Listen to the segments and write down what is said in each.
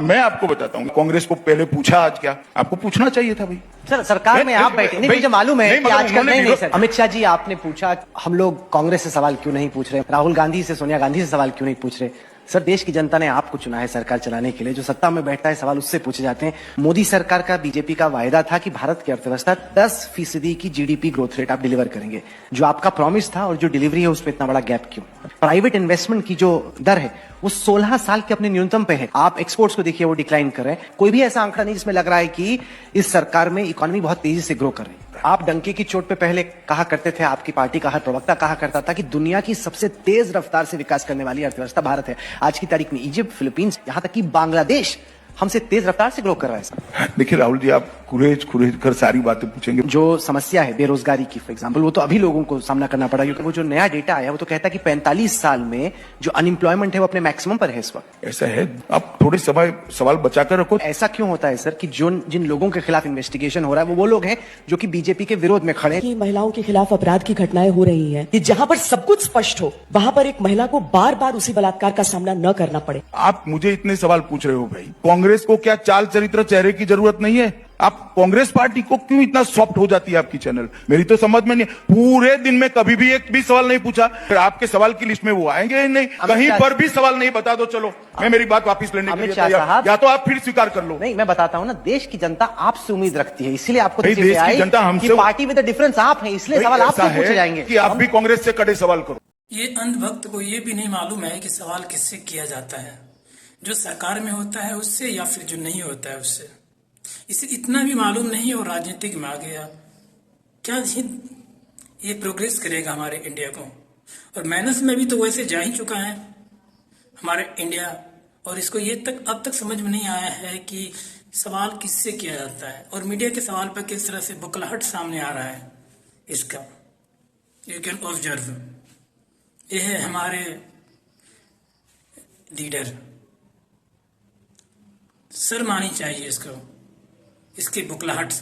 मैं आपको बताता हूँ, कांग्रेस को पहले पूछा आज क्या, आपको पूछना चाहिए था भाई। सर सरकार में आप बैठे नहीं, मुझे मालूम है कि आजकल नहीं सर। अमित शाह जी आपने पूछा हम लोग कांग्रेस से सवाल क्यों नहीं पूछ रहे, राहुल गांधी से सोनिया गांधी से सवाल क्यों नहीं पूछ रहे। सर देश की जनता ने आपको चुना है सरकार चलाने के लिए, जो सत्ता में बैठता है सवाल उससे पूछे जाते हैं। मोदी सरकार का बीजेपी का वायदा था कि भारत की अर्थव्यवस्था 10% की जीडीपी ग्रोथ रेट आप डिलीवर करेंगे, जो आपका प्रॉमिस था और जो डिलीवरी है उसमें इतना बड़ा गैप क्यों। प्राइवेट इन्वेस्टमेंट की जो दर है वो 16 साल के अपने न्यूनतम पे है। आप एक्सपोर्ट्स को देखिए वो डिक्लाइन कर रहे हैं, कोई भी ऐसा आंकड़ा नहीं जिसमें लग रहा है कि इस सरकार में इकोनॉमी बहुत तेजी से ग्रो कर रही है। आप डंके की चोट पे पहले कहा करते थे, आपकी पार्टी का हर प्रवक्ता कहा करता था कि दुनिया की सबसे तेज रफ्तार से विकास करने वाली अर्थव्यवस्था भारत है। आज की तारीख में इजिप्ट, फिलीपींस, यहां तक कि बांग्लादेश हमसे तेज रफ्तार से ग्रो कर रहा है। देखिए राहुल जी, आप कुरेज कर सारी बातें पूछेंगे। जो समस्या है बेरोजगारी की फॉर एग्जांपल, वो तो अभी लोगों को सामना करना पड़ा, क्योंकि वो जो नया डेटा आया वो तो कहता है कि 45 साल में जो अनएम्प्लॉयमेंट है वो अपने मैक्सिमम पर है इस वक्त। ऐसा है, आप थोड़े सवाल बचाकर रखो। ऐसा क्यों होता है सर कि जिन लोगों के खिलाफ इन्वेस्टिगेशन हो रहा है वो लोग हैं जो कि बीजेपी के विरोध में खड़े। कि महिलाओं के खिलाफ अपराध की घटनाएं हो रही हैं, कि जहां पर सब कुछ स्पष्ट हो वहां पर एक महिला को बार बार उसी बलात्कार का सामना न करना पड़े। आप मुझे इतने सवाल पूछ रहे हो भाई, कांग्रेस को क्या चाल चरित्र चेहरे की जरूरत नहीं है? आप कांग्रेस पार्टी को क्यों इतना सॉफ्ट हो जाती है आपकी चैनल? मेरी तो समझ में नहीं, पूरे दिन में कभी भी एक भी सवाल नहीं पूछा, फिर आपके सवाल की लिस्ट में वो आएंगे ही नहीं, कहीं पर भी सवाल नहीं। बता दो, चलो मैं मेरी बात वापस लेने के लिए तैयार, या तो आप फिर स्वीकार कर लो। नहीं, मैं बताता हूं ना, देश की जनता आपसे उम्मीद रखती है, इसलिए आपको देश की जनता हमसे, पार्टी विद द डिफरेंस आप हैं, इसलिए सवाल आपसे पूछे जाएंगे कि आप भी कांग्रेस से कड़े सवाल करो। ये अंधभक्त को ये भी नहीं मालूम है कि सवाल किससे किया जाता है, जो सरकार में होता है उससे या फिर जो नहीं होता है उससे। इसे इतना भी मालूम नहीं और राजनीतिक में आ गया। क्या ये प्रोग्रेस करेगा हमारे इंडिया को? और माइनस में भी तो वैसे जा ही चुका है हमारे इंडिया, और इसको ये अब तक समझ में नहीं आया है कि सवाल किससे किया जाता है और मीडिया के सवाल पर किस तरह से बुकलाहट सामने आ रहा है इसका। यू कैन ऑब्जर्व, ये है हमारे लीडर, शर्म आनी चाहिए इसको, इसकी बुकलाहट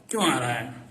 क्यों आ रहा है।